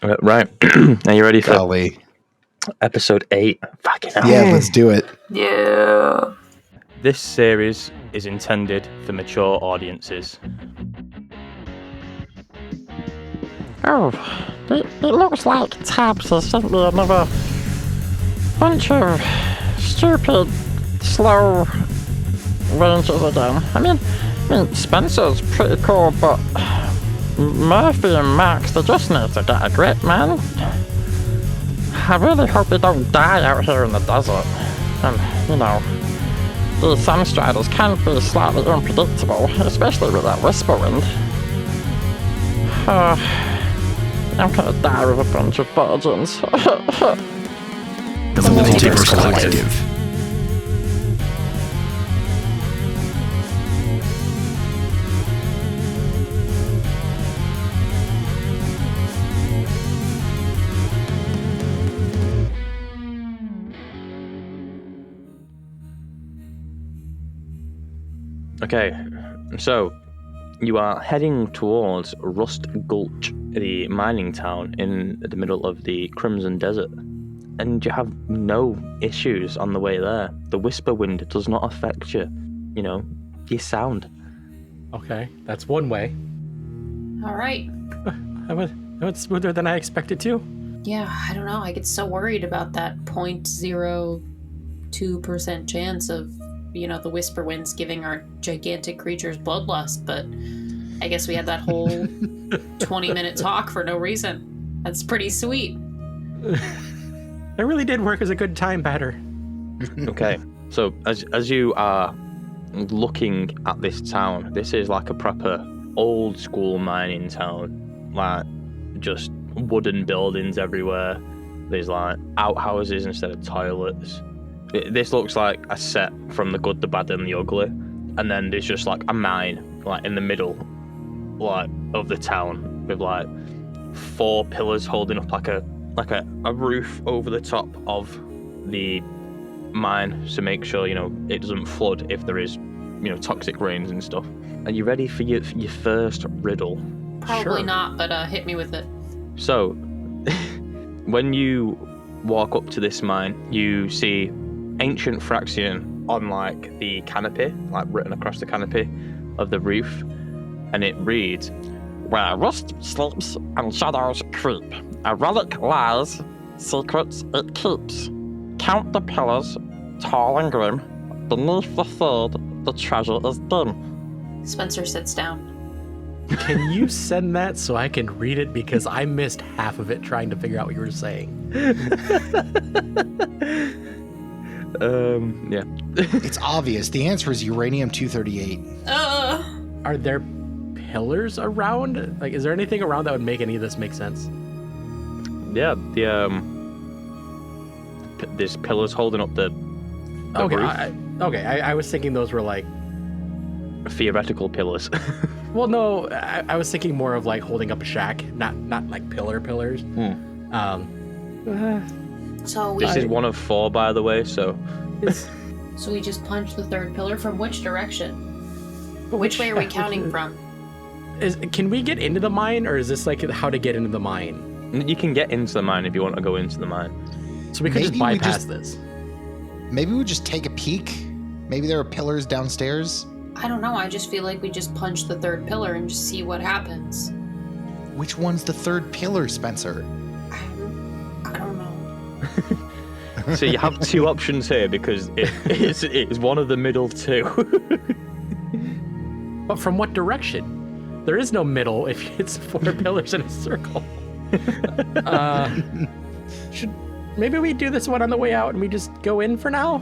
Right. Are you ready for Golly. episode 8? Fucking hell. Yeah, let's do it. Yeah. This series is intended for mature audiences. Oh, it looks like Tabs has sent me another bunch of stupid, slow ranges again. I mean, Spencer's pretty cool, but Murphy and Max, they just need to get a grip, man. I really hope they don't die out here in the desert. And, these Sandstriders can be slightly unpredictable, especially with that whisper wind. I'm gonna die with a bunch of virgins. The Multiverse Collective. Okay, so you are heading towards Rust Gulch, the mining town in the middle of the Crimson Desert, and you have no issues on the way there. The whisper wind does not affect you, your sound. Okay, that's one way. All right. That went smoother than I expected to. Yeah, I don't know. I get so worried about that 0.02% chance of, the whisper winds giving our gigantic creatures bloodlust, but I guess we had that whole 20-minute talk for no reason. That's pretty sweet. It really did work as a good time batter. Okay, so as you are looking at this town, this is like a proper old school mining town, like just wooden buildings everywhere. There's like outhouses instead of toilets. This looks like a set from The Good, the Bad, and the Ugly, and then there's just like a mine, like in the middle, like of the town, with like 4 pillars holding up like a roof over the top of the mine to make sure it doesn't flood if there is toxic rains and stuff. Are you ready for your first riddle? Probably Sure. not, but hit me with it. So, when you walk up to this mine, you see ancient Thraxian on like the canopy, like written across the canopy of the roof, and it reads, Where rust sleeps and shadows creep, a relic lies, secrets it keeps. Count the pillars, tall and grim, beneath the third, the treasure is dim. Spencer sits down. Can you send that so I can read it? Because I missed half of it trying to figure out what you were saying. yeah. It's obvious. The answer is uranium-238. Are there pillars around? Like, is there anything around that would make any of this make sense? Yeah, there's pillars holding up the Okay, roof. I was thinking those were like... Theoretical pillars. Well, no, I was thinking more of like holding up a shack, not like pillars. So This is one of 4, by the way, so... So we just punched the third pillar from which direction? Which way are we counting from? Can we get into the mine, or is this like how to get into the mine? You can get into the mine if you want to go into the mine. So we could just Maybe we bypass just- this. Maybe we just take a peek. Maybe there are pillars downstairs. I don't know. I just feel like we just punch the third pillar and just see what happens. Which one's the third pillar, Spencer? I don't know. So you have 2 options here because it's one of the middle 2. But from what direction? There is no middle if it's 4 pillars in a circle. Maybe we do this one on the way out and we just go in for now?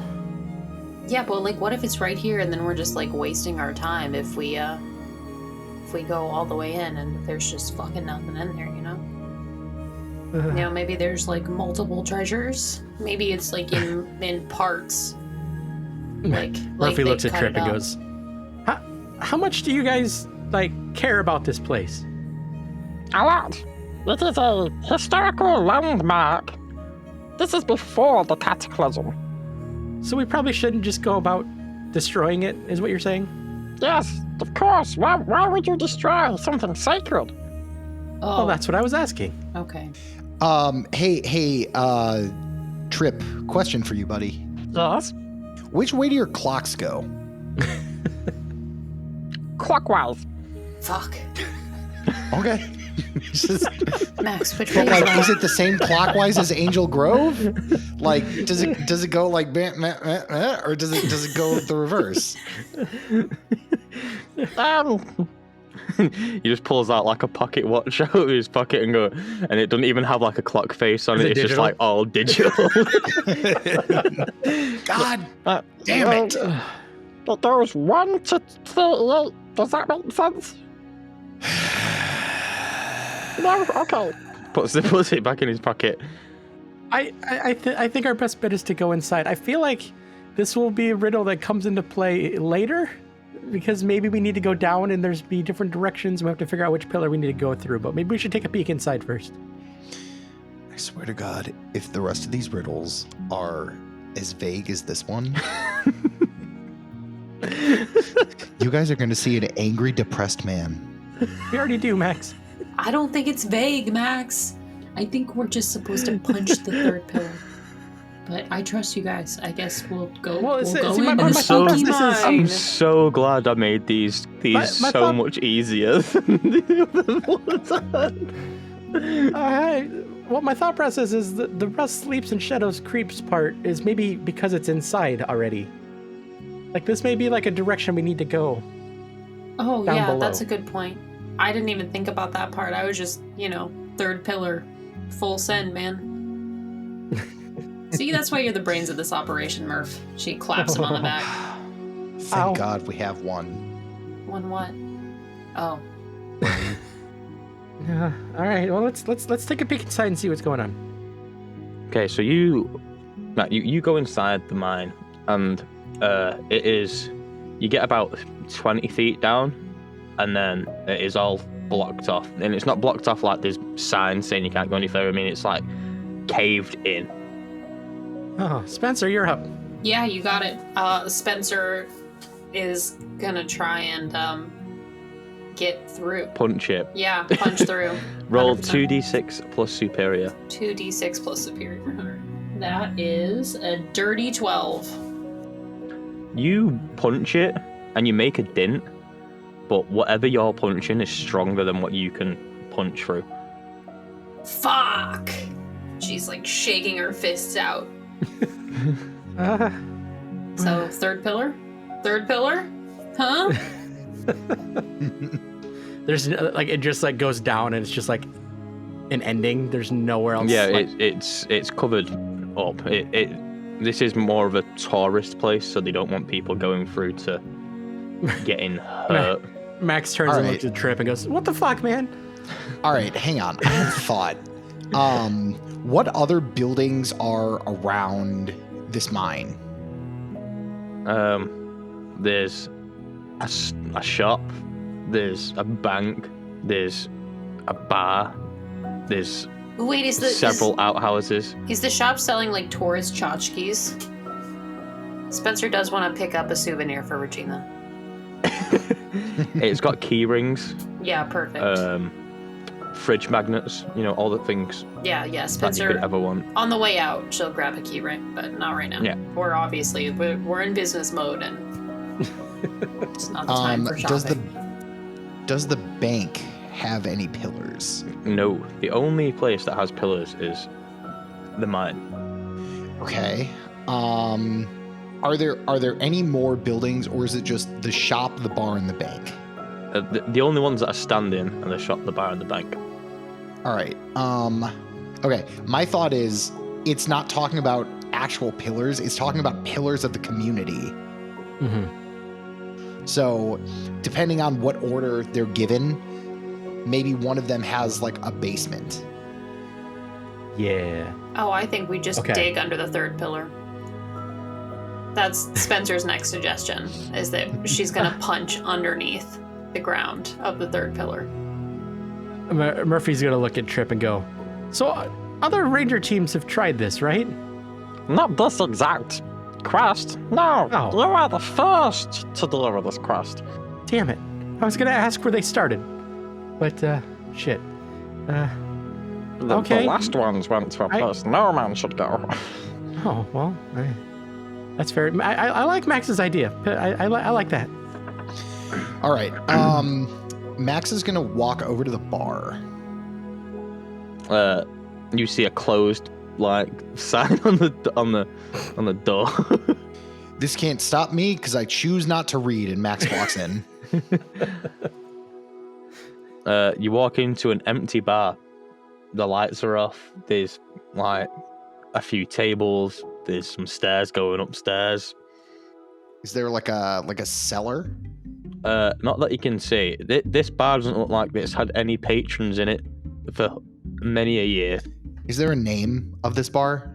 Yeah, but like, what if it's right here and then we're just like wasting our time if we go all the way in and there's just fucking nothing in there, maybe there's like multiple treasures. Maybe it's like in parts. Murphy looks at Trip and goes, how much do you guys like care about this place? A lot. It is a historical landmark. This is before the cataclysm. So we probably shouldn't just go about destroying it, is what you're saying? Yes, of course. Why would you destroy something sacred? Oh, Well, that's what I was asking. okay. Hey, Trip, question for you, buddy. Yes? Which way do your clocks go? Clockwise. Fuck. Okay. Max, which But way like, is it the same clockwise as Angel Grove? Like, does it go like, or does it go the reverse? He just pulls out like a pocket watch out of his pocket and it doesn't even have like a clock face on Is it. it It's just like all digital. God damn it! It goes 1 to 38. Does that make sense? No? Okay. puts it back in his pocket. I think our best bet is to go inside. I feel like this will be a riddle that comes into play later, because maybe we need to go down and there's be different directions. We have to figure out which pillar we need to go through, but maybe we should take a peek inside first. I swear to God, if the rest of these riddles are as vague as this one, you guys are going to see an angry, depressed man. We already do, Max. I don't think it's vague, Max. I think we're just supposed to punch the third pillar. But I trust you guys. I guess we'll go. Well, We'll see, go my- into my the thought spooky process is- I'm mine. so glad I made these My so thought- much easier than the other ones. Well, my thought process is the Rust Sleeps and Shadows Creeps part is maybe because it's inside already. Like, this may be like a direction we need to go. Oh down yeah, below. that's a good point. I didn't even think about that part. I was just, third pillar, full send, man. See, that's why you're the brains of this operation, Murph. She claps him on the back. Thank Ow. God we have one. One what? Oh, Yeah. All right. Well, let's take a peek inside and see what's going on. Okay, so you go inside the mine, and you get about 20 feet down, and then it is all blocked off. And it's not blocked off like there's signs saying you can't go any further. I mean, it's like caved in. Oh, Spencer, you're up. yeah, you got it. Spencer is gonna try and get through. Punch it. Yeah, punch through. Roll 100%. 2d6 plus superior. 2d6 plus superior. That is a dirty 12. You punch it, and you make a dent, but whatever you're punching is stronger than what you can punch through. Fuck! She's like shaking her fists out. So, third pillar? Third pillar? Huh? There's like, it just like goes down and it's just like an ending. There's nowhere else. Yeah, like, it's covered up. This is more of a tourist place, so they don't want people going through to getting hurt. Max turns All and right. looks at Trip and goes, "What the fuck, man?" All right, hang on. I have a thought. What other buildings are around this mine? There's a shop, there's a bank, there's a bar, there's Wait, is several outhouses. is the shop selling like tourist tchotchkes? Spencer does want to pick up a souvenir for Regina. It's got key rings, Yeah, perfect. fridge magnets, all the things yeah, that you could Spencer. ever want. On the way out, she'll grab a key ring, but not right now. Yeah. We're in business mode, and it's not the time for shopping. Does the bank have any pillars? No, the only place that has pillars is the mine. Okay. Are there any more buildings, or is it just the shop, the bar, and the bank? The only ones that are standing are the shop, the bar, and the bank. All right. Okay. My thought is, it's not talking about actual pillars. It's talking about pillars of the community. Mm-hmm. So, depending on what order they're given, maybe one of them has like a basement. Yeah. Oh, I think we just Okay. dig under the third pillar. That's Spencer's next suggestion, is that she's gonna punch underneath the ground of the third pillar. Murphy's gonna look at Trip and go, "So, other ranger teams have tried this, right?" Not this exact quest. No, Oh. you are the first to deliver this quest. Damn it! I was gonna ask where they started, but shit. Okay. The last ones went to a place no man should go. Oh, well, that's fair. I like Max's idea. I like that. All right. Max is gonna walk over to the bar. You see a closed sign on the door. This can't stop me because I choose not to read. And Max walks in. You walk into an empty bar. The lights are off. There's like a few tables. There's some stairs going upstairs. Is there like a cellar? Not that you can see. This bar doesn't look like it's had any patrons in it for many a year. Is there a name of this bar?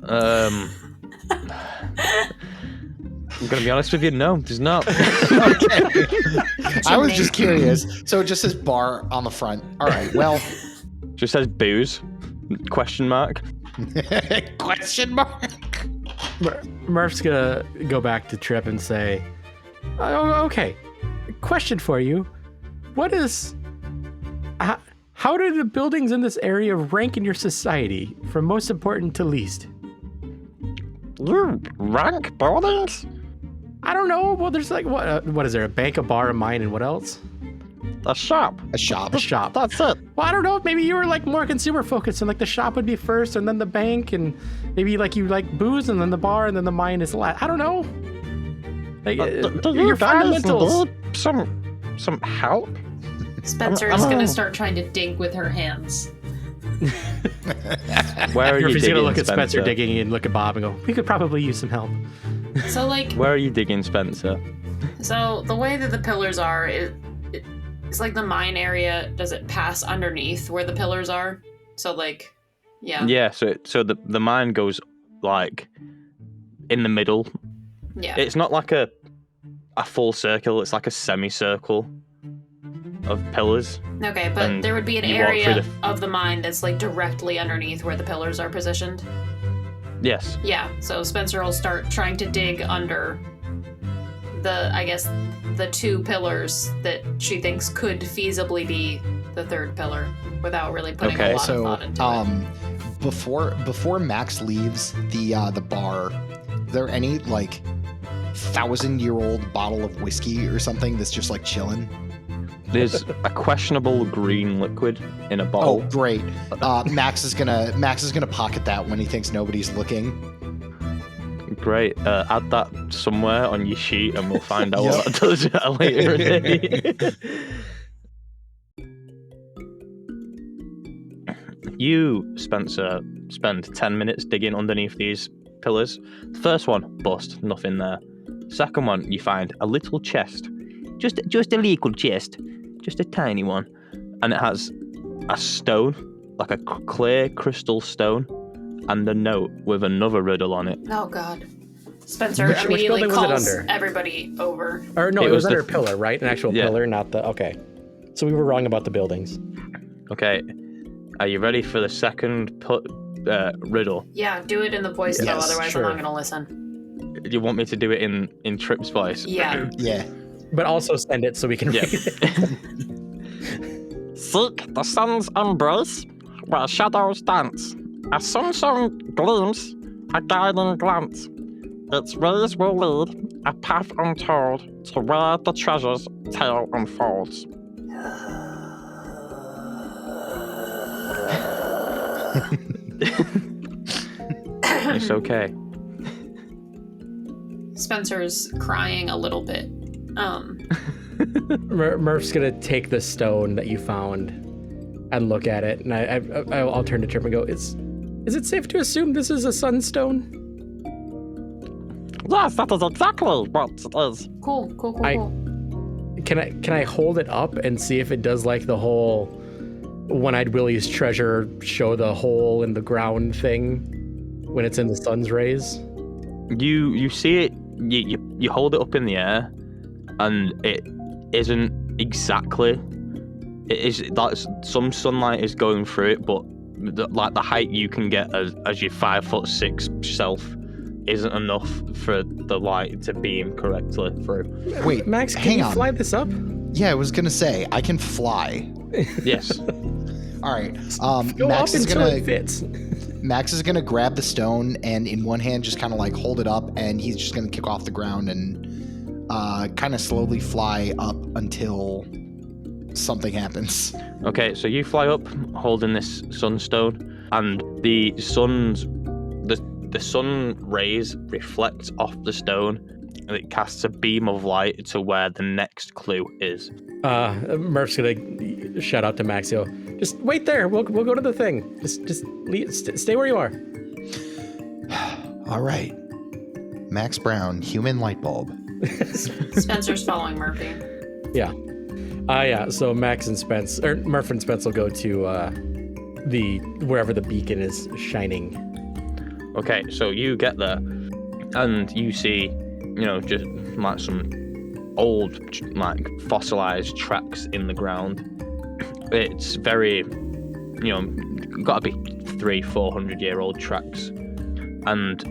I'm gonna be honest with you. No, there's not. Okay. I was just curious. So it just says bar on the front. All right. Well, Just says booze? Question mark. question mark. Murph's gonna go back to Trip and say, "Oh, okay. Question for you: What is? How do the buildings in this area rank in your society, from most important to least?" You rank buildings? I don't know. Well, there's like what is there? A bank, a bar, a mine, and what else? A shop. A shop. A shop. That's it. Well, I don't know. Maybe you were like more consumer focused, and like the shop would be first, and then the bank, and maybe like you like booze, and then the bar, and then the mine is last. I don't know. Like Do you your guys fundamentals. need some help? Spencer is going to start trying to dig with her hands. Where are you Murphy's digging, gonna look at Spencer Spencer? digging and look at Bob and go, "We could probably use some help." So, like, Where are you digging, Spencer? so the way that the pillars are, it's like the mine area. Does it pass underneath where the pillars are? So, like, yeah. Yeah. So the mine goes like in the middle. Yeah. It's not like a full circle. It's like a semicircle of pillars. Okay, but and there would be an you walk through area the- of the mine that's like directly underneath where the pillars are positioned. Yes. Yeah, so Spencer will start trying to dig under the two pillars that she thinks could feasibly be the third pillar without really putting Okay, a lot of thought into it. Before Max leaves the bar, is there any like 1,000-year-old bottle of whiskey or something that's just like chilling? There's a questionable green liquid in a Oh, bottle. great. Max is gonna pocket that when he thinks nobody's looking. Great. Add that somewhere on your sheet, and we'll find out Yep. what that does at a later date. You, Spencer, spend 10 minutes digging underneath these pillars. First one, bust, nothing there. Second one, you find a little chest. Just a little chest. Just a tiny one. And it has a stone, like a clear crystal stone, and a note with another riddle on it. Oh god. Spencer Which immediately building was it calls under? everybody over. Or no, It it was was under the- a pillar, right? An actual Yeah. pillar, not the. Okay, so we were wrong about the buildings. Okay, are you ready for the second riddle? Yeah, do it in the voice though, Yes, otherwise sure. I'm not gonna listen. Do you want me to do it in Trip's voice? Yeah. Yeah. But also send it so we can Yeah. read it. Seek the sun's embrace, where shadows dance. A sunshine gleams, a guiding glance. Its rays will lead, a path untold, to where the treasure's tale unfolds. It's okay. Spencer's crying a little bit. Murph's gonna take the stone that you found and look at it, and I'll turn to Trip and go, Is it safe to assume this is a sunstone? Yes, that is exactly what it is. Cool. Can I hold it up and see if it does like the whole One-Eyed Willie's treasure show the hole in the ground thing when it's in the sun's rays? You see it. You hold it up in the air, and it isn't exactly. It is like some sunlight is going through it, but the height you can get as your 5'6" self isn't enough for the light to beam correctly through. Wait, Max, can hang you on. fly this up? Yeah, I was gonna say I can fly. Yes. All right. Go Max up is until gonna it fits. Max is gonna grab the stone and in one hand just kind of like hold it up, and he's just gonna kick off the ground and kind of slowly fly up until something happens. Okay, so you fly up holding this sunstone, and the sun rays reflect off the stone, and it casts a beam of light to where the next clue is. Murph's gonna shout out to Maxio. Just wait there. We'll go to the thing. Stay where you are. All right. Max Brown, human light bulb. Spencer's following Murphy. Yeah. Yeah. So Max and Spence, or Murph and Spence will go to the wherever the beacon is shining. Okay, so you get there, and you see, just like some old, like fossilized tracks in the ground. It's very, gotta be 300-400-year-old tracks, and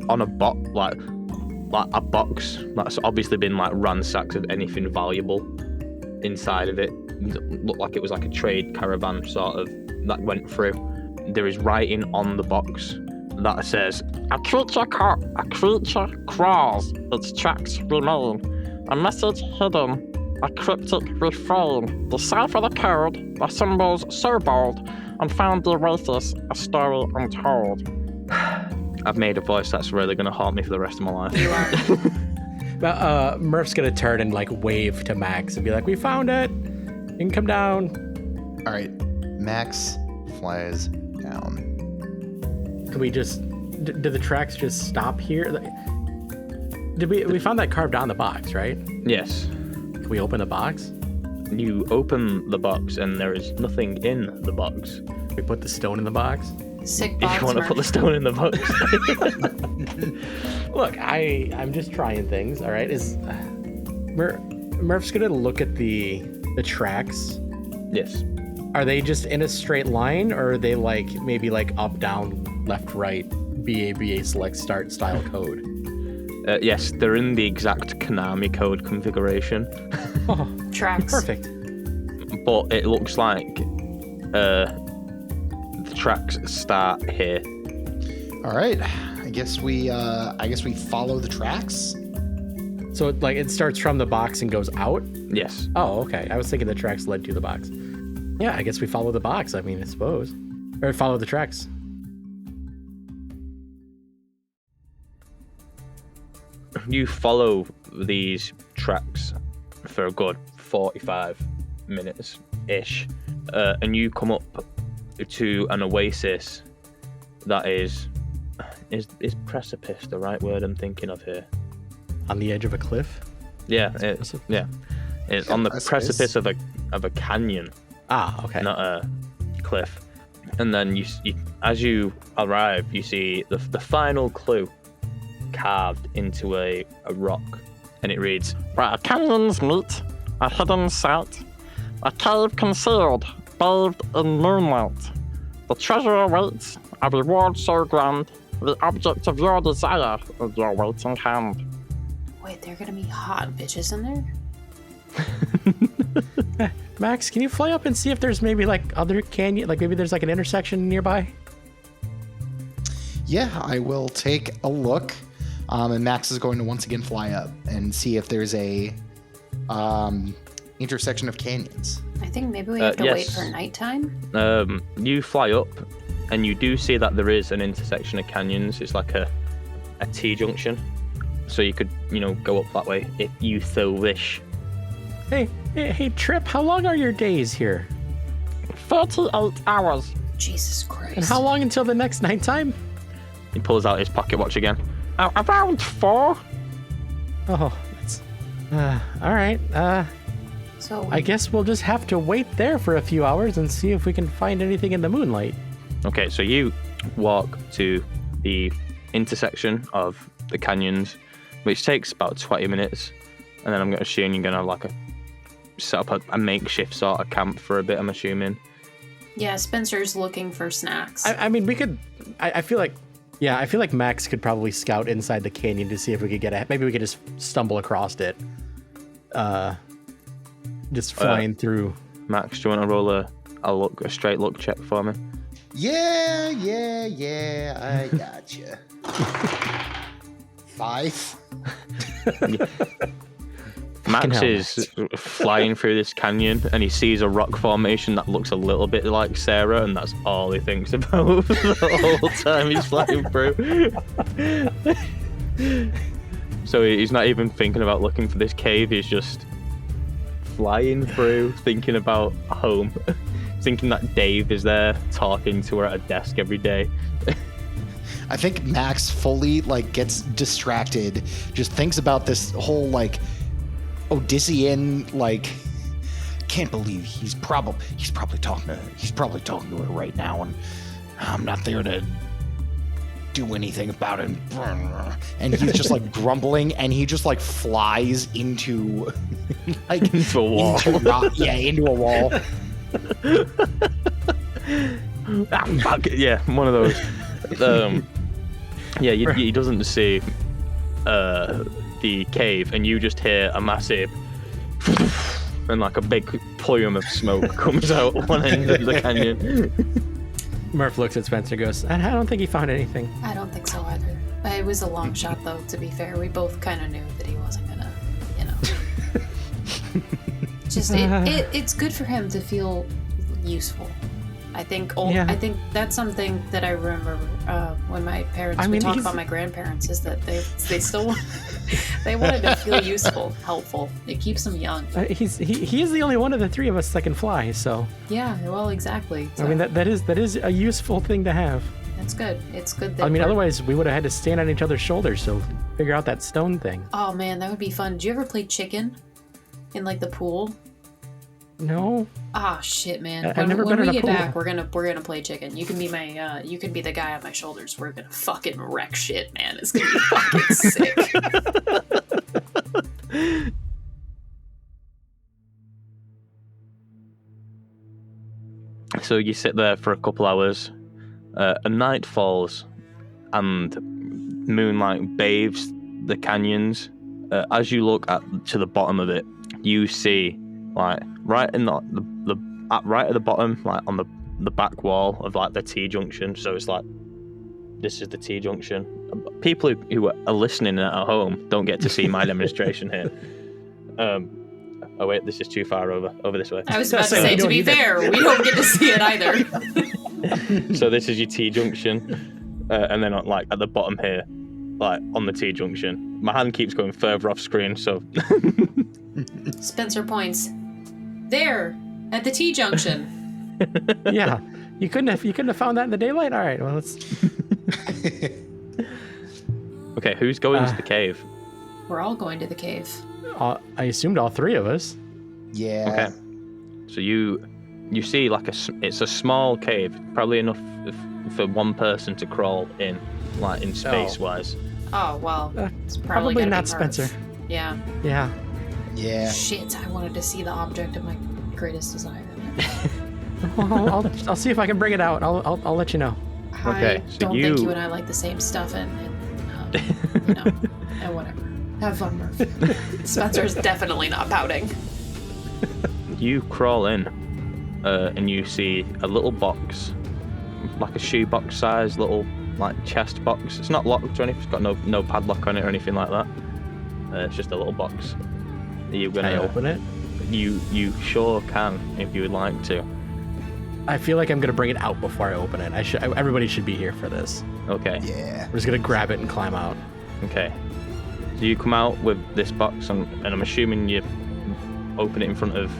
on a box, like a box that's obviously been like ransacked of anything valuable inside of it. Looked like it was like a trade caravan sort of that went through. There is writing on the box that says, A creature crawls, its tracks remain. A message hidden, a cryptic refrain. Decipher the code, the symbols so bold, and found the oasis, a story untold. I've made a voice that's really going to haunt me for the rest of my life. You are. But Murph's gonna turn and like wave to Max and be like, "We found it. You can come down." All right. Max flies down. Can we just? Did the tracks just stop here? Did we found that carved on the box, right? Yes. Can we open the box? You open the box, and there is nothing in the box. We put the stone in the box. Sick box. If you want to put the stone in the box. Look, I'm just trying things. All right, Murph's gonna look at the tracks. Yes. Are they just in a straight line, or are they like maybe like up, down, left, right, BA select start style code? Yes, they're in the exact Konami code configuration. Oh, Tracks. perfect. But it looks like the tracks start here. All right. I guess we follow the tracks. So it starts from the box and goes out? Yes. Oh, okay. I was thinking the tracks led to the box. Yeah, I guess we follow the box, I suppose. Or follow the tracks. You follow these tracks for a good 45 minutes-ish, and you come up to an oasis that is precipice the right word I'm thinking of here? On the edge of a cliff? Yeah, it's on the precipice of a canyon. Ah, okay. Not a cliff. And then you as you arrive, you see the final clue carved into a rock, and it reads, Where canyons meet, a hidden sight, a cave concealed, bathed in moonlight. The treasure awaits, a reward so grand, the object of your desire is your waiting hand. Wait, there are gonna be hot bitches in there? Max, can you fly up and see if there's maybe like other canyon, like maybe there's like an intersection nearby? Yeah, I will take a look. And Max is going to once again fly up and see if there's a intersection of canyons. I think maybe we have to wait for nighttime. You fly up, and you do see that there is an intersection of canyons. It's like a T-junction, so you could go up that way if you so wish. Hey, Trip, how long are your days here? 38 hours. Jesus Christ. And how long until the next nighttime? He pulls out his pocket watch again. Around 4. Oh, that's... all right. So I guess we'll just have to wait there for a few hours and see if we can find anything in the moonlight. Okay, so you walk to the intersection of the canyons, which takes about 20 minutes, and then I'm going to assume you're going to have set up a makeshift sort of camp for a bit, I'm assuming. Yeah, Spencer's looking for snacks. We could... I feel like Max could probably scout inside the canyon to see if we could maybe we could just stumble across it. Just flying through. Max, do you want to roll a a straight look check for me. Yeah, I gotcha. 5. Max is flying through this canyon and he sees a rock formation that looks a little bit like Sarah, and that's all he thinks about the whole time he's flying through. So he's not even thinking about looking for this cave, he's just flying through, thinking about home, thinking that Dave is there talking to her at a desk every day. I think Max fully like gets distracted, just thinks about this whole like Odyssean, like, can't believe he's probably talking to her right now, and I'm not there to do anything about it. And he's just like grumbling, and he just like flies into like Into a wall. Into a wall. Fuck it, yeah, one of those. He doesn't see the cave, and you just hear a massive and like a big plume of smoke comes out one end of the canyon. Murph looks at Spencer and goes, I don't think he found anything. I don't think so either. It was a long shot, though, to be fair. We both kind of knew that he wasn't gonna, Just, it's good for him to feel useful. I think that's something that I remember when my parents would talk about my grandparents, is that they still they wanted to feel useful, helpful. It keeps them young. He is the only one of the three of us that can fly, so. Yeah, well, exactly. So, I mean, that is a useful thing to have. That's good. It's good that otherwise we would have had to stand on each other's shoulders, so figure out that stone thing. Oh man, that would be fun. Did you ever play chicken in like the pool? No. Ah, shit, man. I've never been when in we a get pool. back, we're gonna play chicken. You can be my you can be the guy on my shoulders. We're gonna fucking wreck shit, man. It's gonna be fucking sick. So you sit there for a couple hours. A night falls, and moonlight bathes the canyons. As you look to the bottom of it, you see, like, right in right at the bottom, like on the back wall of like the T-junction. So it's like, this is the T-junction. People who are listening at home don't get to see my demonstration here. Oh wait, this is too far over this way. I was about to say, to be fair, we don't get to see it either. So this is your T-junction, and then like at the bottom here, like on the T-junction. My hand keeps going further off screen, so... Spencer points. There, at the T-junction. Yeah, you couldn't have found that in the daylight. All right, well let's. Okay, who's going to the cave? We're all going to the cave. I assumed all three of us. Yeah. Okay. So you see like it's a small cave, probably enough for one person to crawl in, like in space wise. Oh well, it's Probably gotta not be Spencer. Murph. Yeah. Yeah. Yeah. Shit, I wanted to see the object of my greatest desire. Well, I'll see if I can bring it out. I'll let you know. Okay, I so don't you- think you and I like the same stuff, and and whatever. Have fun, Murph. Spencer's definitely not pouting. You crawl in, and you see a little box, like a shoebox size little like chest box. It's not locked or anything. It's got no padlock on it or anything like that. It's just a little box. Are you gonna Can I open it? You sure can if you would like to. I feel like I'm gonna bring it out before I open it. Everybody should be here for this. Okay. Yeah. We're just gonna grab it and climb out. Okay. So you come out with this box, and I'm assuming you open it in front of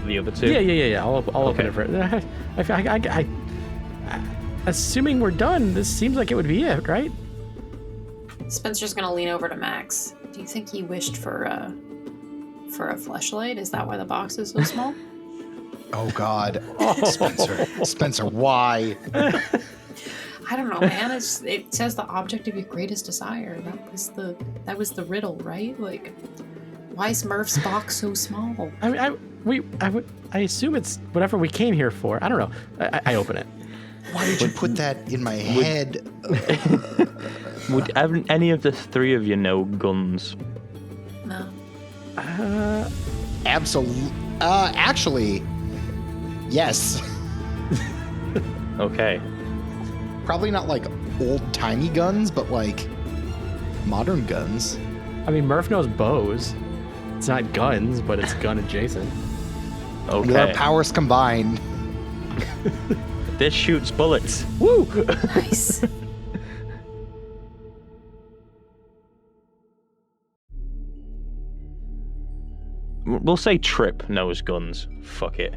the other two. Yeah. I'll open it for it. Assuming we're done, this seems like it would be it, right? Spencer's gonna lean over to Max. Do you think he wished for a fleshlight? Is that why the box is so small? Oh God. Spencer, why? I don't know, man. It says the object of your greatest desire. That was the riddle, right? Like, why is Murph's box so small? I assume it's whatever we came here for. I don't know. I open it. Why did you put that in my head? Would any of the three of you know guns? No. Absolutely. Actually, yes. Okay. Probably not like old-timey guns, but like modern guns. I mean, Murph knows bows. It's not guns, but it's gun adjacent. With our Okay. powers combined. This shoots bullets. Woo! Nice. We'll say Trip knows guns. Fuck it.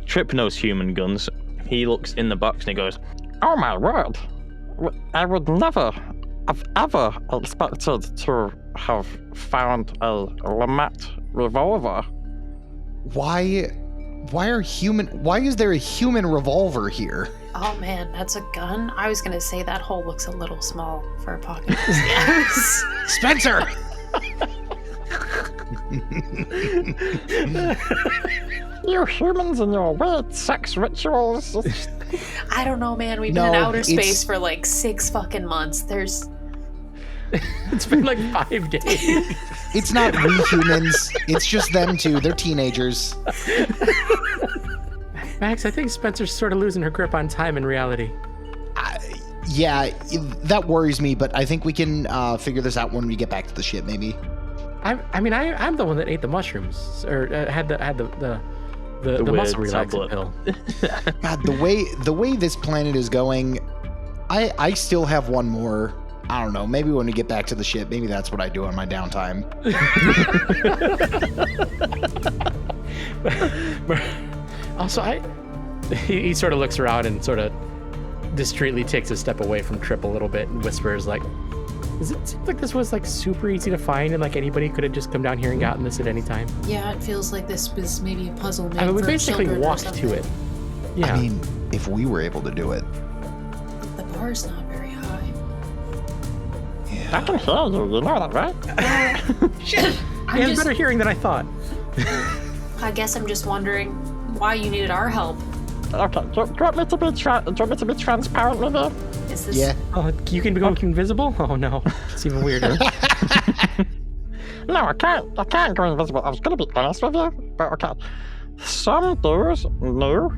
Trip knows human guns. He looks in the box and he goes, Oh my word! I would never have ever expected to have found a Lamette revolver. Why is there a human revolver here? Oh man, that's a gun? I was gonna say that hole looks a little small for a pocket. Yes. Spencer! You humans and your weird sex rituals. I don't know, man. We've been in outer space for like 6 fucking months. It's been like 5 days. It's not we humans. It's just them two. They're teenagers. Max, I think Spencer's sort of losing her grip on time in reality. Yeah, that worries me, but I think we can figure this out when we get back to the ship, maybe. I'm the one that ate the mushrooms, or had the muscle weird relaxant tablet. pill. God, the way this planet is going, I still have one more. I don't know. Maybe when we get back to the ship, maybe that's what I do on my downtime. Also, he sort of looks around and sort of discreetly takes a step away from Trip a little bit and whispers like, "Does it seem like this was like super easy to find and like anybody could have just come down here and gotten this at any time?" Yeah, it feels like this was maybe a puzzle made I mean, we for basically children or walked something. to it. Yeah. I mean, if we were able to do it. The bar's not very high. I can hear you, you know that, right? Shit! he has better hearing than I thought. I guess I'm just wondering why you needed our help. Okay, do you want me to be transparent with you? Is this... Yeah. Oh, you can become invisible? Oh no, it's even weirder. No, I can't go invisible. I was gonna be honest with you, but okay. Some dudes knew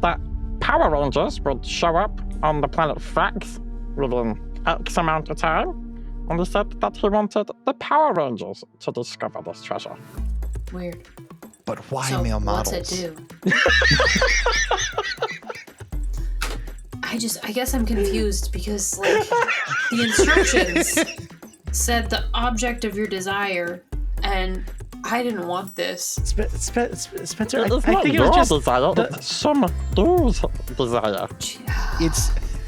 that Power Rangers would show up on the planet Thrax within X amount of time, and he said that he wanted the Power Rangers to discover this treasure. Weird. But why So male models? what's it do? I guess I'm confused because like the instructions said the object of your desire, and I didn't want this. Spencer, It's I not think it your was just desire, it's some dude's desire.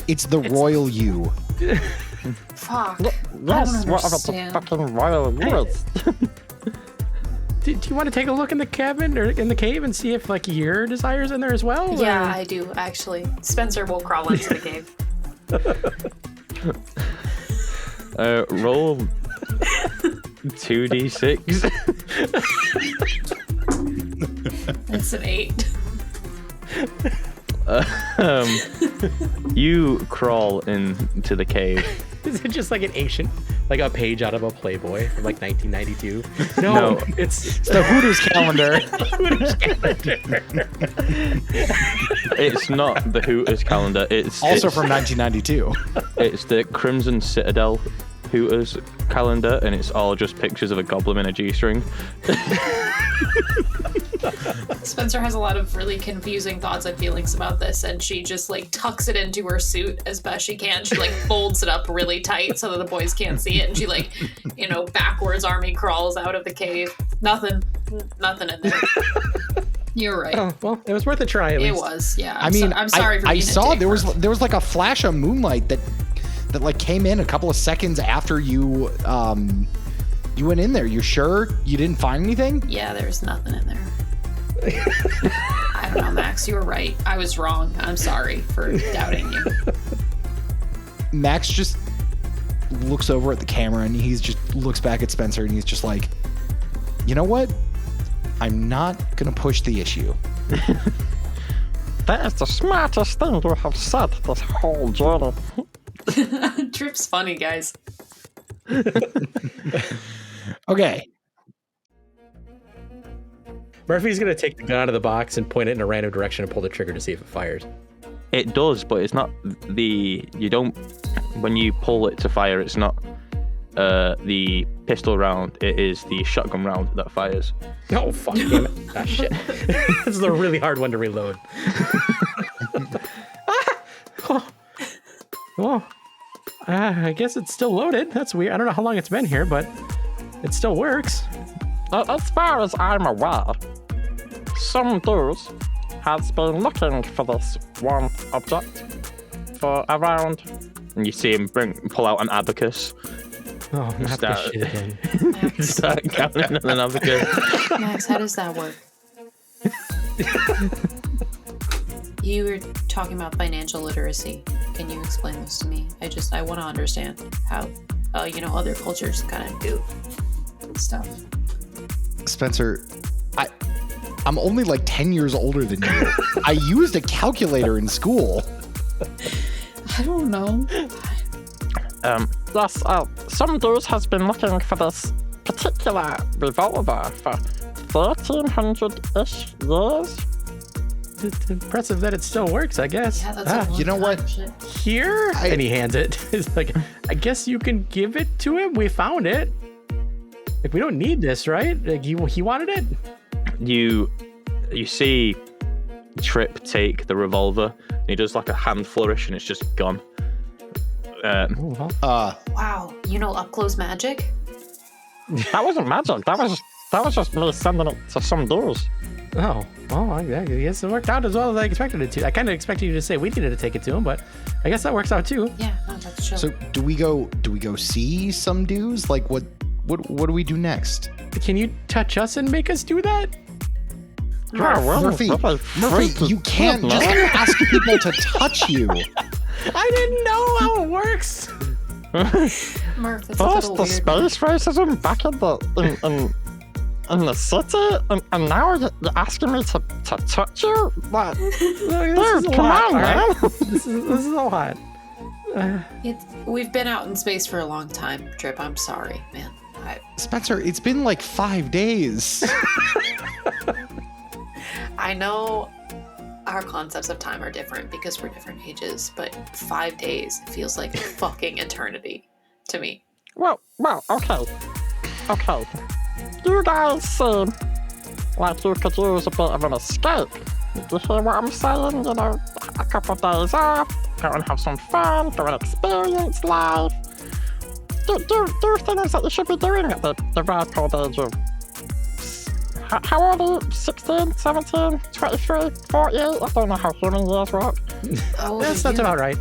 It's the royal you. Fuck. Yes, don't whatever the understand. fucking royal was. Do you want to take a look in the cabin or in the cave and see if like your desire's in there as well? Yeah, or- I do actually. Spencer will crawl into the cave. roll 2d6. That's an 8. You crawl into the cave. Is it just like an ancient, like a page out of a Playboy from like 1992? No, No. it's The Hooters calendar. It's not the Hooters calendar. It's Also from 1992. It's the Crimson Citadel Hooters calendar, and it's all just pictures of a goblin in a G-string. Spencer has a lot of really confusing thoughts and feelings about this, and she just like tucks it into her suit as best she can. She like folds it up really tight so that the boys can't see it, and she like, backwards army crawls out of the cave. Nothing in there. You're right. oh well, it was worth a try at It least. was, yeah. I'm sorry for I being a saw dick, there was Murph. like a flash of moonlight that like came in a couple of seconds after you you went in there. You sure you didn't find anything? Yeah, there's nothing in there. I don't know, Max. You were right. I was wrong. I'm sorry for doubting you. Max just looks over at the camera and he's just looks back at Spencer and he's just like, you know what? I'm not gonna push the issue. That is the smartest thing you have said this whole journey. Trip's funny, guys. Okay. Murphy's gonna take the gun out of the box and point it in a random direction and pull the trigger to see if it fires. It does, but it's not you don't, when you pull it to fire, it's not the pistol round, it is the shotgun round that fires. Oh, fuck, damn it. Ah, shit. This is a really hard one to reload. I guess it's still loaded. That's weird. I don't know how long it's been here, but it still works. As far as I'm aware, some dudes has been looking for this one object for around. And you see him pull out an abacus. Oh, not Start- this shit again. Start counting on an abacus. Max, how does that work? You were talking about financial literacy. Can you explain this to me? I want to understand how, other cultures kind of do stuff. Spencer, I'm only like 10 years older than you. I used a calculator in school. I don't know. Yes, some dudes has been looking for this particular revolver for 1,300-ish years. It's impressive that it still works, I guess. Yeah, that's a long you know what? time, shit. Here? And he hands it. It's like, I guess you can give it to him. We found it. Like, we don't need this, right? Like, he wanted it? You see Trip take the revolver, and he does like a hand flourish, and it's just gone. Oh, well. Wow, up close magic? That wasn't magic. That was just me sending it to some dudes. Oh, well, I guess it worked out as well as I expected it to. I kind of expected you to say we needed to take it to him, but I guess that works out too. Yeah, no, that's chill. So do we go see some dudes? Like what do we do next? Can you touch us and make us do that? Murphy, you can't just ask people to touch you. I didn't know how it works. Murph, it's a First little the weird. space racism back in the city, and now you're asking me to touch you? Like, dude, come on, man. This is a lot. We've been out in space for a long time, Trip. I'm sorry, man. Spencer, it's been like 5 days. I know our concepts of time are different because we're different ages, but 5 days feels like fucking eternity to me. Well, okay. You guys seem like you could use a bit of an escape. You hear what I'm saying? A couple of days off, go and have some fun, go and experience life. Do things that you should be doing at the ripe old age of... How old are you? 16, 17, 23, 48? I don't know how human years work. That's about right.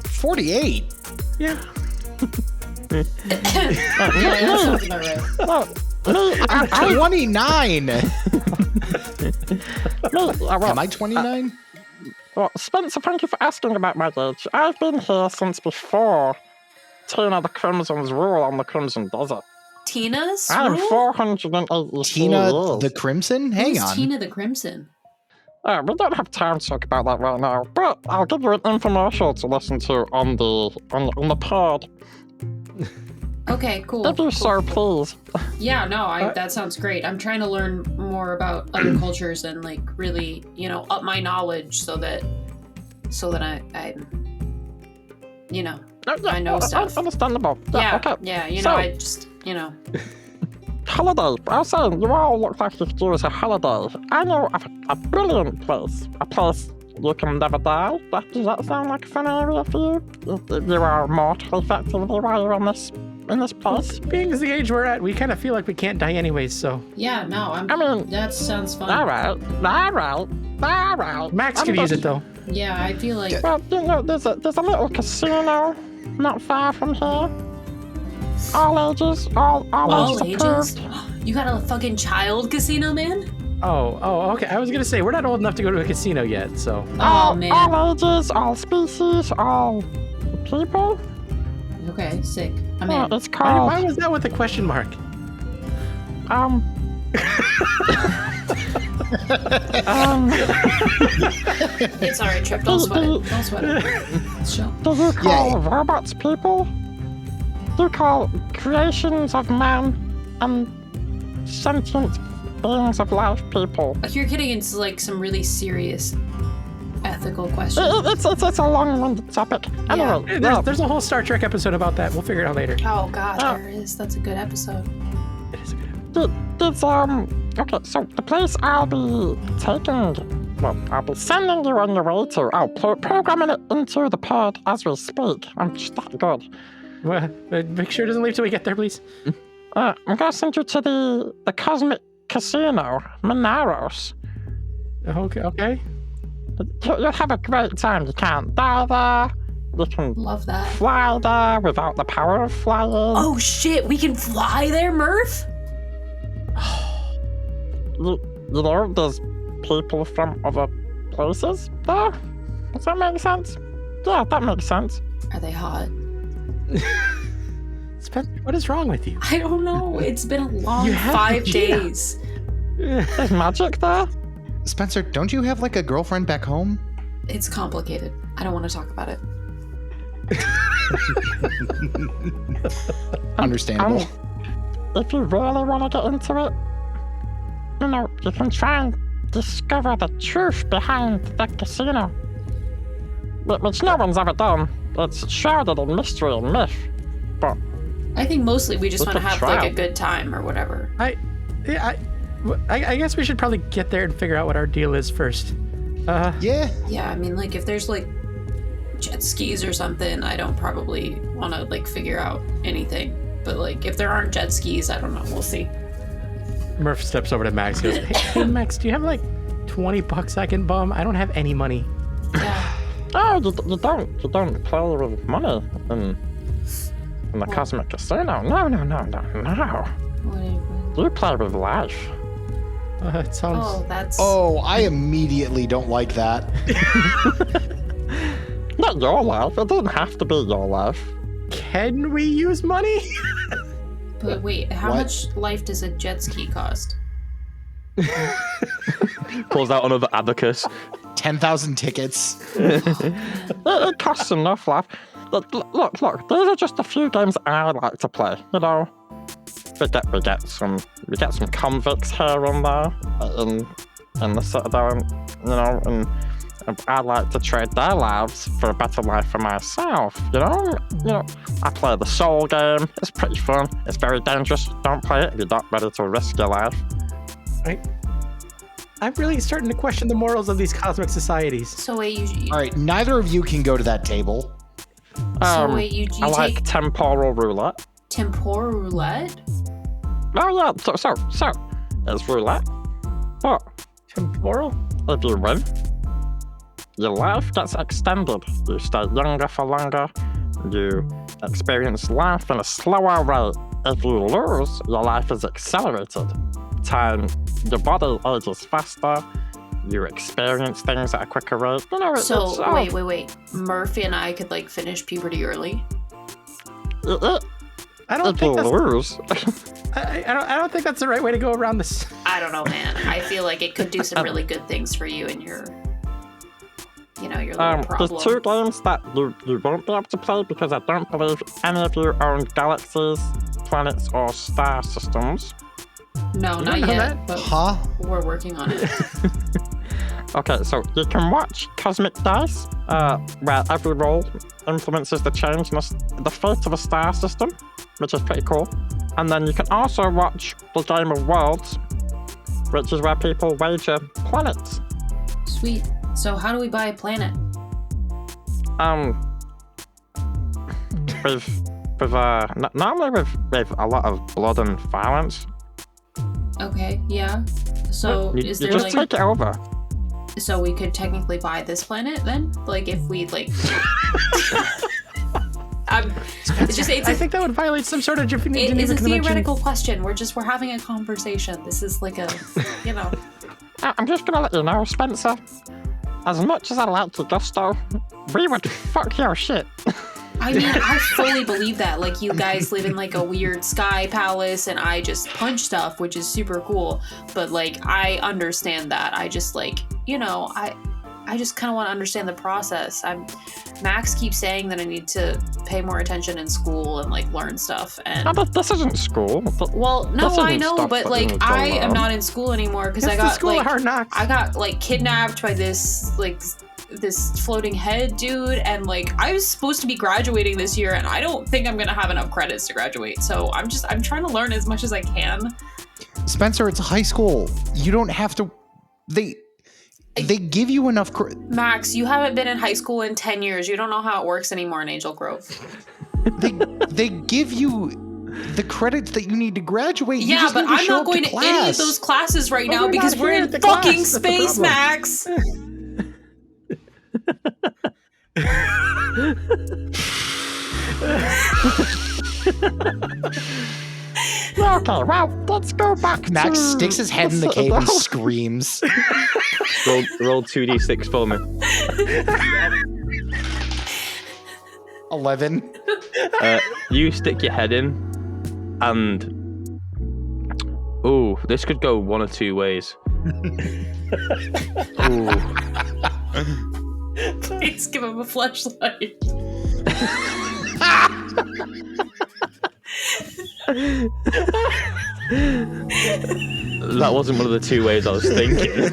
48. Yeah. Yeah, that sounds about right. Well, I'm 29. Am I 29? Well, Spencer, thank you for asking about my age. I've been here since before Tina the Crimson's rule on the Crimson Desert. Tina's I'm rule? 483 Tina years. the Crimson? Hang Who's on. Tina the Crimson? We don't have time to talk about that right now, but I'll give you an infomercial to listen to on the pod. Okay, cool. If you cool, so cool. please. Yeah, no, that sounds great. I'm trying to learn more about other cultures and like really, up my knowledge so that I I know stuff. Understandable. Yeah, Okay. yeah, So- I just, Holiday. I was saying, you all look like you could use a holiday. I know of a brilliant place. A place you can never die. Does that sound like a fun area for you? If you are mortal effectively while you're in this place. Being as the age we're at, we kind of feel like we can't die anyways, so. yeah, no, I mean, that sounds fun. Alright. Max could use it though. Yeah, I feel like Well, there's a little casino not far from here. All ages, all all ages ages. approved. You got a fucking child casino, man? Oh, okay. I was gonna say we're not old enough to go to a casino yet, so. Oh man. All ages, all species, all people. Okay, sick. I'm Yeah, in. it's Why called was that with a question mark? It's alright, Trip. Don't sweat it. Don't sweat it. It's chill. Do you call robots people? Do you call creations of man and sentient beings of life people? You're getting into like some really serious ethical question. It's a long-winded topic. Anyway, There's a whole Star Trek episode about that. We'll figure it out later. Oh God, there is. That's a good episode. It is a good episode. Okay, so the place I'll be sending you on your way to. Programming it into the pod as we speak. I'm just that good. Well, make sure it doesn't leave till we get there, please. I'm gonna send you to the Cosmic Casino, Minaros. Okay. You'll have a great time. You can't die there. You can Love that. fly there without the power of flying. Oh shit, we can fly there, Murph? You know, there's people from other places there. Does that make sense? Yeah, that makes sense. Are they hot? Spencer, what is wrong with you? I don't know. It's been a long 5 days. There's magic there. Spencer, don't you have like a girlfriend back home? It's complicated. I don't want to talk about it. Understandable. If you really want to get into it, you know, you can try and discover the truth behind the casino, which no one's ever done. It's shrouded in mystery and myth, but I think mostly we just want to have try. like a good time or whatever. I guess we should probably get there and figure out what our deal is first. Yeah. Yeah, I mean, like if there's like jet skis or something, I don't probably want to like figure out anything. But like if there aren't jet skis, I don't know. We'll see. Murph steps over to Max and goes, hey Max, do you have like $20 I can bum? I don't have any money. Yeah. oh, you don't play with money in the Cosmic Casino. No. What do You play with life. It sounds... Oh, that's... Oh, I immediately don't like that. Not your life. It doesn't have to be your life. Can we use money? But wait, how What? much life does a jet ski cost? Pulls out another abacus. 10,000 tickets. It costs enough life. Look, these are just a few games I like to play, you know. We get some convicts here and there in the Citadel, you know, and I like to trade their lives for a better life for myself, you know. I play the soul game. It's pretty fun. It's very dangerous. Don't play it if you're not ready to risk your life. I'm really starting to question the morals of these cosmic societies. So wait, you All right, neither of you can go to that table. so wait, you I like take temporal roulette. temporal roulette? Oh yeah, so it's roulette. But Temporal? if you win, your life gets extended. You stay younger for longer. You experience life in a slower rate. If you lose, your life is accelerated. Your body ages faster. You experience things at a quicker rate. You know, So wait. Murphy and I could like finish puberty early. I don't If you think that's... lose, I don't think that's the right way to go around this. I don't know, man. I feel like it could do some really good things for you and your little problem. there's two games that you won't be able to play because I don't believe any of you own galaxies, planets, or star systems. No, You not don't know yet, that? but Huh? we're working on it. Okay, so you can watch Cosmic Dice, where every roll influences the change in the fate of a star system, which is pretty cool. And then you can also watch the Game of Worlds, which is where people wager planets. Sweet. So how do we buy a planet? Normally with a lot of blood and violence. Okay, yeah. So You is there just like take it over. so we could technically buy this planet then? Like if we like I think that would violate some sort of Geneva it's a Convention. theoretical question. We're having a conversation. This is like a I'm just gonna let you know, Spencer. As much as I like you, Gusto, we would fuck your shit. I mean, I fully believe that. Like, you guys live in, like, a weird sky palace, and I just punch stuff, which is super cool. But, like, I understand that. I just, like, I just kind of want to understand the process. Max keeps saying that I need to pay more attention in school and, like, learn stuff. And No, but this isn't school. well, no, This I isn't know, stuff but, that like, you need to I am learn. not in school anymore because It's I the got, school of like, hard knocks. I got, like, kidnapped by this, like, this floating head dude, and like I was supposed to be graduating this year, and I don't think I'm gonna have enough credits to graduate. So I'm trying to learn as much as I can. Spencer, it's high school. You don't have to. They give you enough. Max, you haven't been in high school in 10 years. You don't know how it works anymore in Angel Grove. They give you the credits that you need to graduate. You Yeah, just but need to I'm show not up going to any of those classes right now because we're in fucking space, Max. Okay, well, let's go back Max to sticks his head in the cave and screams. Roll 2d6 for me. 11. You stick your head in, and ooh, this could go one of two ways. Ooh. Please give him a flashlight. That wasn't one of the two ways I was thinking.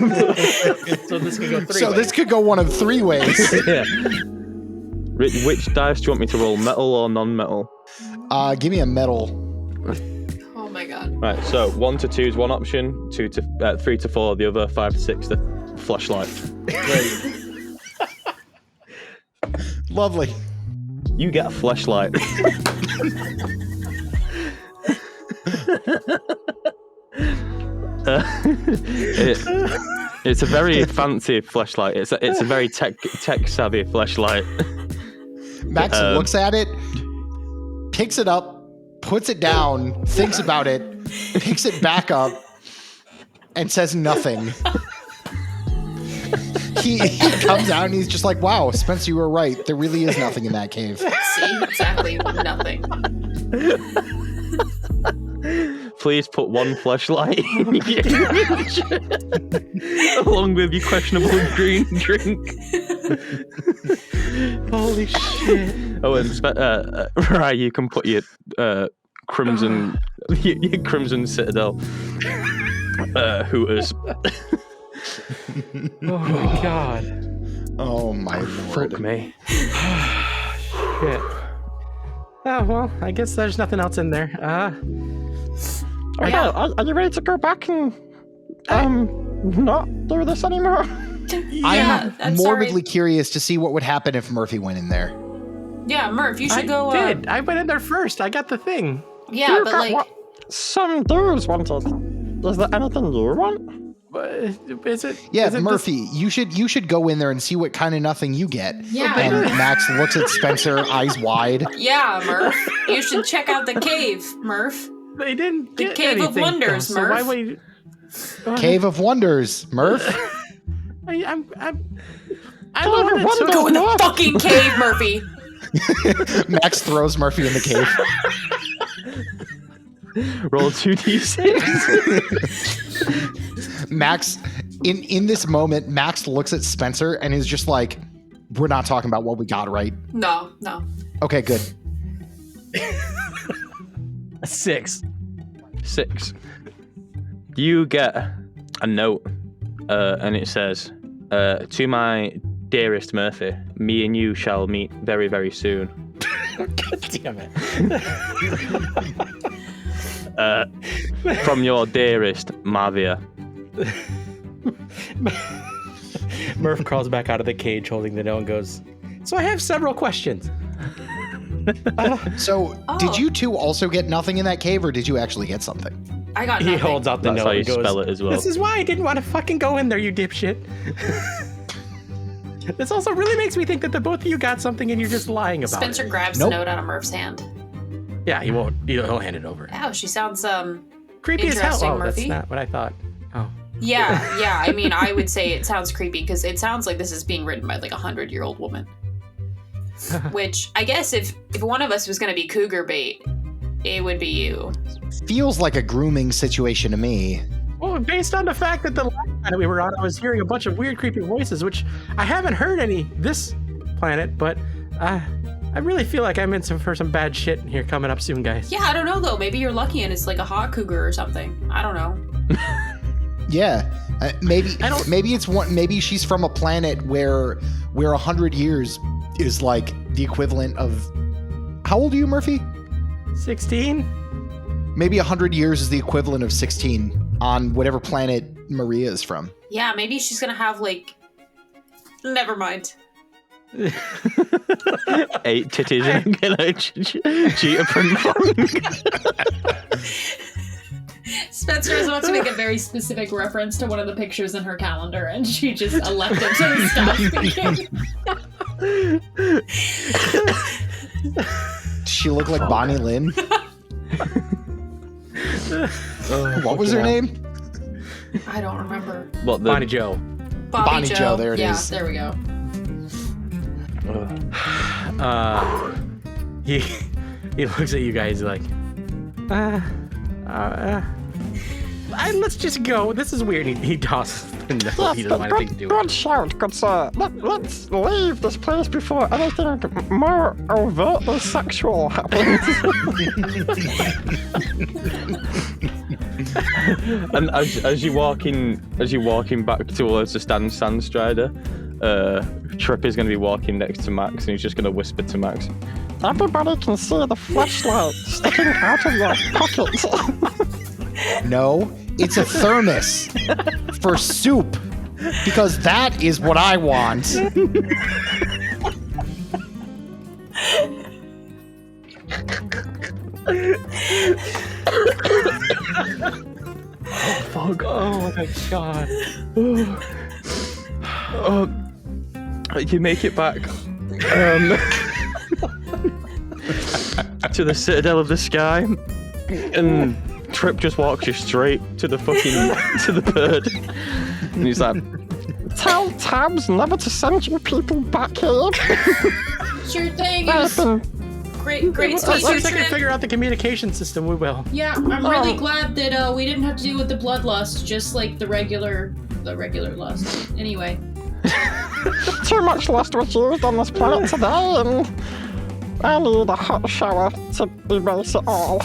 So this could go three So ways. this could go one of three ways. Yeah. Which dice do you want me to roll, metal or non-metal? Give me a medal. Oh my god. Right, so 1 to 2 is one option, 3 to 4 the other, 5 to 6 the flashlight. Lovely. You get a flashlight. It's a very fancy flashlight. It's a very tech savvy flashlight. Max looks at it, picks it up, puts it down, thinks about it, picks it back up, and says nothing. He comes out and he's just like, wow, Spencer, you were right. There really is nothing in that cave. See? Exactly. Nothing. Please put one flashlight in your along with your questionable green drink. Holy shit. Oh, and right, you can put your crimson your crimson citadel hooters. Oh my god. Oh my lord. Fuck me. Shit. Oh, well, I guess there's nothing else in there. Okay, are you ready to go back and not do this anymore? Yeah, I'm morbidly curious to see what would happen if Murphy went in there. Yeah, Murph, you should I go. did. I went in there first. I got the thing. Yeah, You but got like, what some dudes wanted. Is there anything you want? Is it? Yeah, is it Murphy, you should go in there and see what kind of nothing you get. yeah, And Max looks at Spencer, eyes wide. yeah, Murph, you should check out the cave, Murph. They didn't The get Cave of anything, Wonders, though, so why Murph. would you... Cave of Wonders, Murph. I Cave know of that Wonders. Go in the fucking cave, Murphy. Max throws Murphy in the cave. Roll 2d6. Max, in this moment, Max looks at Spencer and is just like, we're not talking about what we got, right? No. Okay, good. 6. 6. You get a note, and it says, "To my dearest Murphy, me and you shall meet very, very soon." God damn it. From your dearest Mavia. Murph crawls back out of the cage holding the note and goes, so I have several questions. So, did you two also get nothing in that cave, or did you actually get something? I got He nothing. holds out the That's note how you and goes, spell it as well. This is why I didn't want to fucking go in there, you dipshit. This also really makes me think that the both of you got something and you're just lying about Spencer it. grabs Nope. the note out of Murph's hand. Yeah, he won't. He'll hand it over. Wow, she sounds Creepy as hell. Interesting, Oh, that's Murphy. not what I thought. Oh. yeah. I mean, I would say it sounds creepy because it sounds like this is being written by like a 100-year-old woman. Which I guess if one of us was going to be cougar bait, it would be you. Feels like a grooming situation to me. Well, based on the fact that the last planet we were on, I was hearing a bunch of weird, creepy voices, which I haven't heard any this planet, but I really feel like I'm in for some bad shit here coming up soon, guys. Yeah, I don't know though. Maybe you're lucky and it's like a hot cougar or something. I don't know. Yeah, Maybe she's from a planet where 100 years is like the equivalent of. How old are you, Murphy? 16. Maybe 100 years is the equivalent of 16 on whatever planet Maria is from. Yeah, maybe she's gonna have like. Never mind. 8 titties and a cheetah print phone. Spencer is about to make a very specific reference to one of the pictures in her calendar, and she just elected to stop speaking. Does she look like Bonnie Lynn? What was her name? I don't remember. What, Bonnie Joe. Bonnie Joe, there it is. Yeah, there we go. He looks at you guys like, let's just go. This is weird. He tosses the note. Yes, He doesn't want anything to do with good shout, good sir. Let's leave this place before anything more overtly sexual happens. And as you're walking back towards the Sandstrider, Trip is going to be walking next to Max, and he's just going to whisper to Max, Everybody can see the flashlight sticking out of your pocket. No, it's a thermos for soup, because that is what I want. "Oh fuck! Oh my god! You make it back to the Citadel of the Sky, and Trip just walks you straight to the bird, and he's like, Tell Tabs never to send you people back here. Sure thing. They've been Great As soon speech, as I can Trip. figure out the communication system, we will. Yeah, I'm really glad that we didn't have to deal with the bloodlust, just like the regular lust. Anyway. too much lust was used on this planet today, and I need a hot shower to erase it all.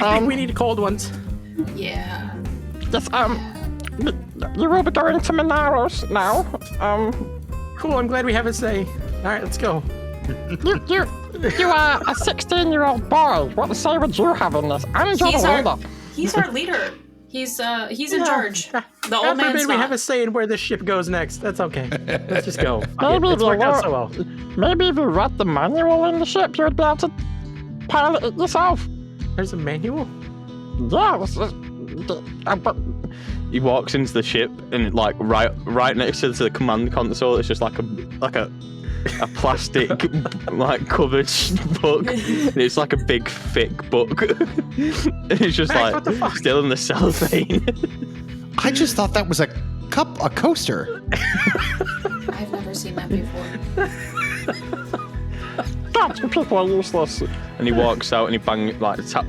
I think we need cold ones. Yeah. Yes, you will be going to Minaros now. Cool, I'm glad we have a say. Alright, let's go. You are a 16-year-old boy. What say would you have in this? I'm your leader. He's our leader. He's in charge. The old God man's forbid we not. have a say in where this ship goes next. That's okay. Let's just go. Maybe It's worked out so well. Maybe if you read the manual in the ship, you would be able to pilot it yourself. There's a manual? Yeah, but he walks into the ship, and like right next to the command console, it's just like a plastic like covered book. It's like a big thick book. It's just Max, like what the fuck? still in the cellophane. I just thought that was a coaster. I've never seen that before. God, you people are useless. And he walks out and he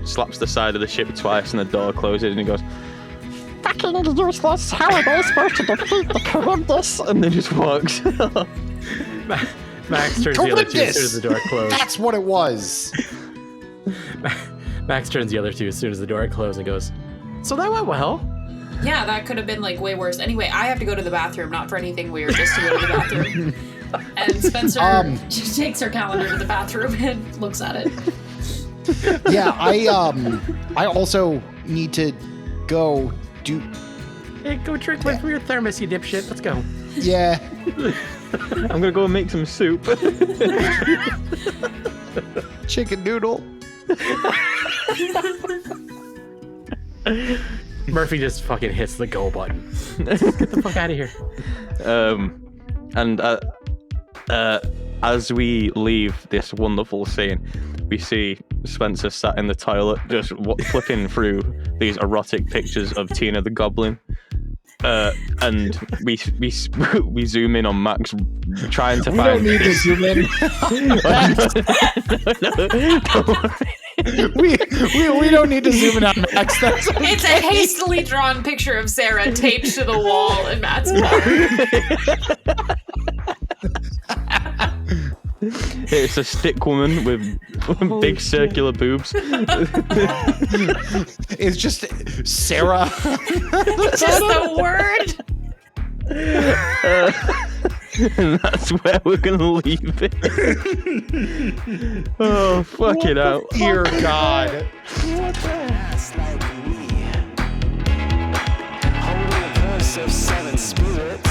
slaps the side of the ship twice, and the door closes, and he goes, Fucking useless. How are they supposed to defeat the Charybdis? and then just walks. Max turns the other two as soon as the door closed. That's what it was. Max turns the other two as soon as the door closed and goes, so that went well. Yeah, that could have been like way worse. Anyway, I have to go to the bathroom, not for anything weird, just to go to the bathroom. And Spencer just takes her calendar to the bathroom and looks at it. Yeah, I also need to go do. Hey, go drink one from your thermos, you dipshit. Let's go. Yeah. I'm gonna go and make some soup. Chicken noodle. Murphy just fucking hits the go button. Get the fuck out of here. And as we leave this wonderful scene, we see Spencer sat in the toilet, just flipping through these erotic pictures of Tina the Goblin. And we zoom in on Max trying to find. We don't need to zoom in. we don't need to zoom in on Max. That's okay. It's a hastily drawn picture of Sarah taped to the wall in Matt's bar. It's a stick woman with big circular boobs. It's just Sarah. Just the word. And that's where we're gonna leave it. Oh, fuck it out. Dear God. Holding a purse of 7 spirits.